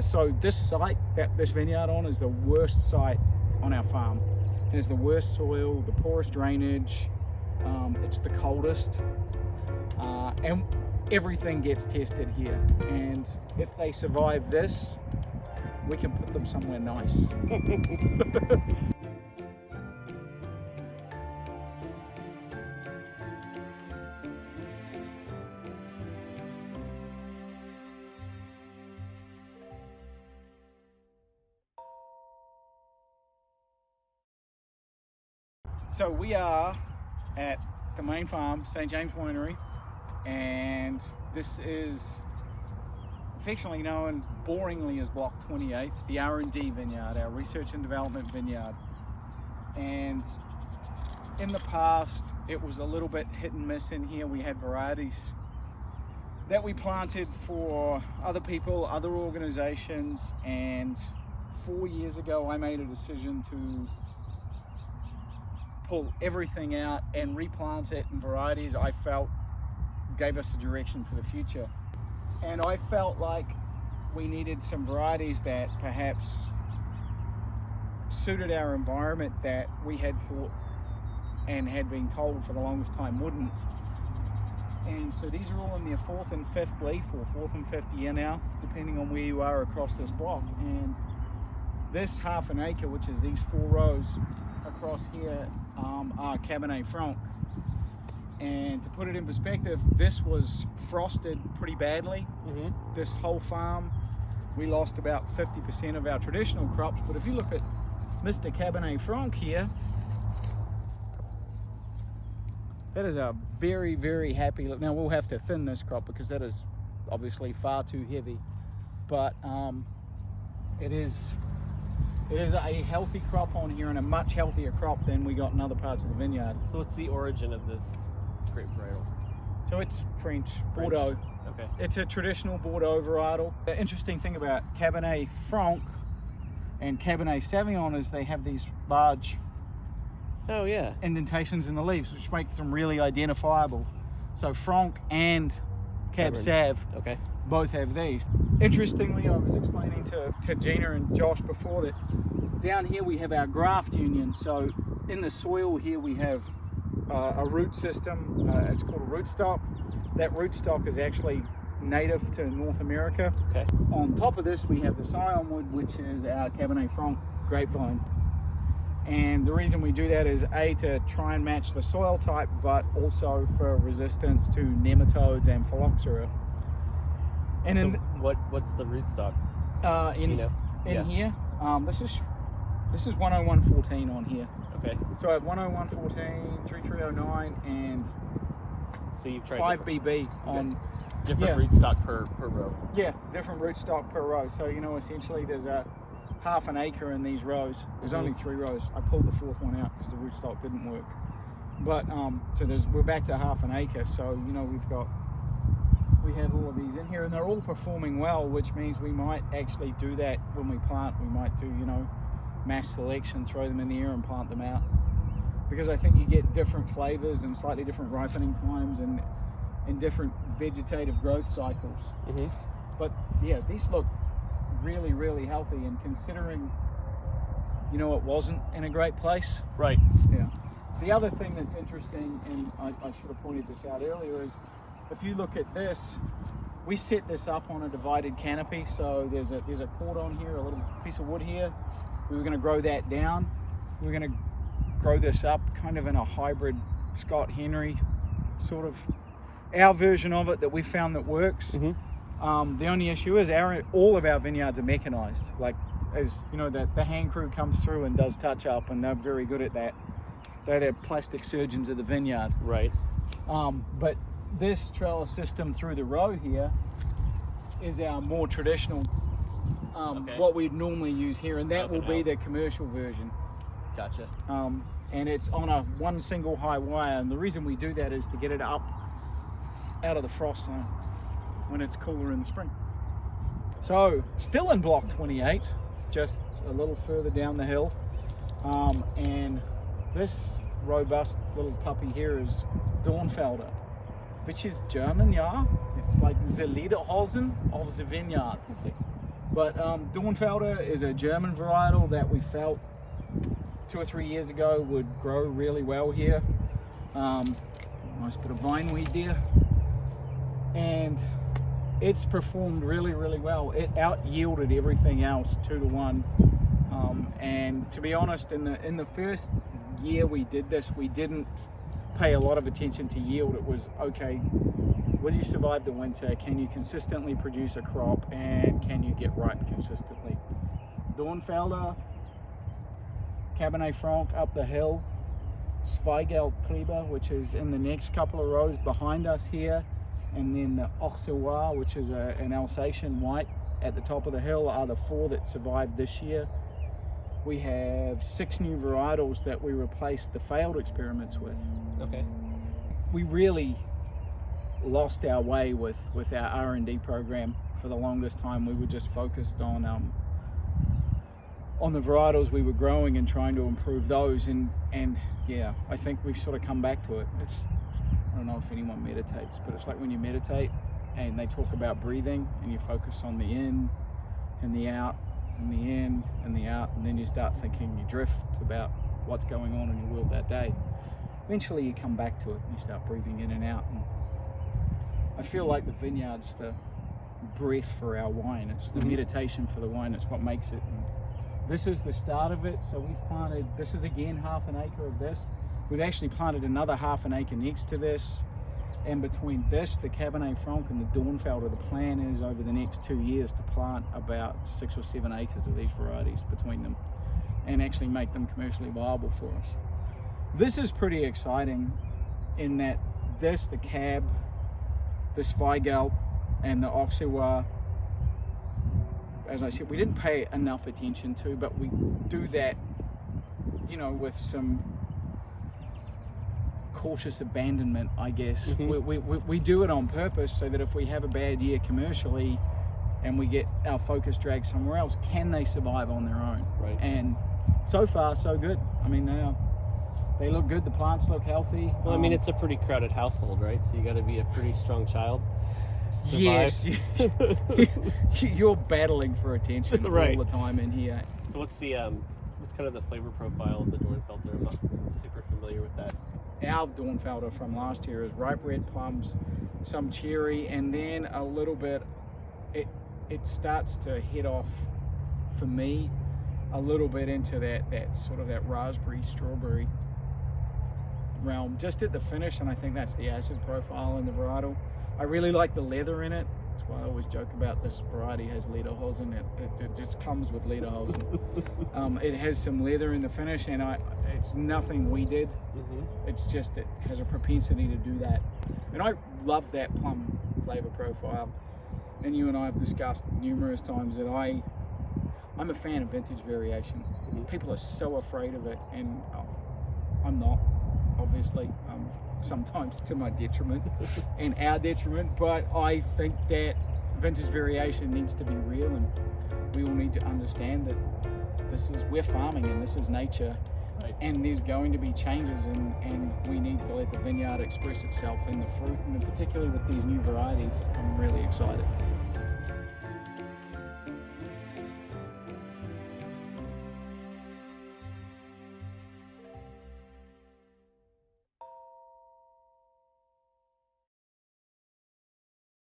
So this site that this vineyard on is the worst site on our farm. It has the worst soil, the poorest drainage, it's the coldest, and everything gets tested here. And if they survive this, we can put them somewhere nice. So we are at the main farm, St. James Winery, and this is affectionately known boringly as Block 28, the R&D vineyard, our research and development vineyard. And in the past, it was a little bit hit and miss in here. We had varieties that we planted for other people, other organizations, and 4 years ago I made a decision to pull everything out and replant it in varieties I felt gave us a direction for the future. And I felt like we needed some varieties that perhaps suited our environment that we had thought and had been told for the longest time wouldn't. And so these are all in their fourth and fifth leaf, or fourth and fifth year now, depending on where you are across this block. And this half an acre, which is these 4 rows across here, are Cabernet Franc. And to put it in perspective, this was frosted pretty badly. This whole farm, we lost about 50% of our traditional crops. But if you look at Mr. Cabernet Franc here, that is a very, very happy look. Now we'll have to thin this crop because that is obviously far too heavy. But it is a healthy crop on here, and a much healthier crop than we got in other parts of the vineyard. So what's the origin of this grape varietal? So it's French, Bordeaux. Okay. It's a traditional Bordeaux varietal. The interesting thing about Cabernet Franc and Cabernet Sauvignon is they have these large indentations in the leaves, which makes them really identifiable. So Franc and Cab Sav both have these. Interestingly, I was explaining to Gina and Josh before that down here we have our graft union. So in the soil here we have a root system, it's called a rootstock. That rootstock is actually native to North America. On top of this we have the Scion wood, which is our Cabernet Franc grapevine. And the reason we do that is A, to try and match the soil type, but also for resistance to nematodes and phylloxera. And so what's the rootstock? In here, this is 10114 on here. Okay. So I have 10114, 3309, and so you've tried 5BB on different rootstock per row. Yeah, different rootstock per row. So essentially there's a half an acre in these rows. There's only 3 rows. I pulled the 4th one out because the rootstock didn't work. But so we're back to half an acre. So we have all of these in here, and they're all performing well, which means we might actually do that when we plant. We might do mass selection, throw them in the air and plant them out, because I think you get different flavors and slightly different ripening times and different vegetative growth cycles. But yeah, these look really, really healthy, and considering it wasn't in a great place. Right. Yeah. The other thing that's interesting, and I should have pointed this out earlier, is if you look at this, we set this up on a divided canopy. So there's a cord on here, a little piece of wood here. We were going to grow that down. We were going to grow this up kind of in a hybrid Scott Henry sort of, our version of it that we found that works. The only issue is all of our vineyards are mechanized. Like, as the hand crew comes through and does touch up, and they're very good at that. They're the plastic surgeons of the vineyard. Right. But this trellis system through the row here is our more traditional, what we'd normally use here, and that will be the commercial version. Gotcha. And it's on one single high wire, and the reason we do that is to get it up out of the frost zone when it's cooler in the spring. So still in Block 28, just a little further down the hill, and this robust little puppy here is Dornfelder, which is German, yeah. It's like the Lederhosen of the vineyard. But Dornfelder is a German varietal that we felt 2 or 3 years ago would grow really well here. Nice bit of vine weed there. And it's performed really, really well. It out yielded everything else 2 to 1. And to be honest, in the first year we did this, we didn't pay a lot of attention to yield. It was, okay, will you survive the winter? Can you consistently produce a crop? And can you get ripe consistently? Dornfelder, Cabernet Franc up the hill, Zweigelt Kleber, which is in the next couple of rows behind us here, and then the Auxerrois, which is an Alsatian white at the top of the hill, are the 4 that survived this year. We have 6 new varietals that we replaced the failed experiments with. Okay. We really lost our way with our R&D program. For the longest time, we were just focused on the varietals we were growing and trying to improve those. And yeah, I think we've sort of come back to it. I don't know if anyone meditates, but it's like when you meditate and they talk about breathing and you focus on the in and the out and the in and the out, and then you start thinking, you drift about what's going on in your world that day. Eventually you come back to it and you start breathing in and out. And I feel like the Vineyard's the breath for our wine. It's the meditation for the wine. It's what makes it. And this is the start of it. So we've planted, this is again half an acre of this. We've actually planted another half an acre next to this. And between this, the Cabernet Franc, and the Dornfelder, the plan is over the next 2 years to plant about 6 or 7 acres of these varieties between them and actually make them commercially viable for us. This is pretty exciting in that this, the Cab, the Zweigelt, and the Auxerrois, as I said, we didn't pay enough attention to, but we do that, you know, with some cautious abandonment, I guess. We do it on purpose so that if we have a bad year commercially and we get our focus dragged somewhere else, can they survive on their own? Right. And so far, so good. I mean, they look good. The plants look healthy. Well, I mean, it's a pretty crowded household, right? So you got to be a pretty strong child to survive. Yes, you're battling for attention Right. all the time in here. So what's kind of the flavor profile of the Dornfelder? I'm not super familiar with that. Our Dornfelder from last year is ripe red plums, some cherry, and then a little bit, it starts to head off, for me, a little bit into that sort of that raspberry, strawberry realm, just at the finish, and I think that's the acid profile in the varietal. I really like the leather in it. That's why I always joke about this variety has lederhosen. It just comes with lederhosen. It has some leather in the finish, and it's nothing we did. It's just it has a propensity to do that. And I love that plum flavor profile. And you and I have discussed numerous times that I'm a fan of vintage variation. People are so afraid of it, and I'm not, obviously. Sometimes to my detriment and our detriment, but I think that vintage variation needs to be real, and we all need to understand that we're farming and this is nature. Right. And there's going to be changes, and we need to let the vineyard express itself in the fruit, and particularly with these new varieties. I'm really excited.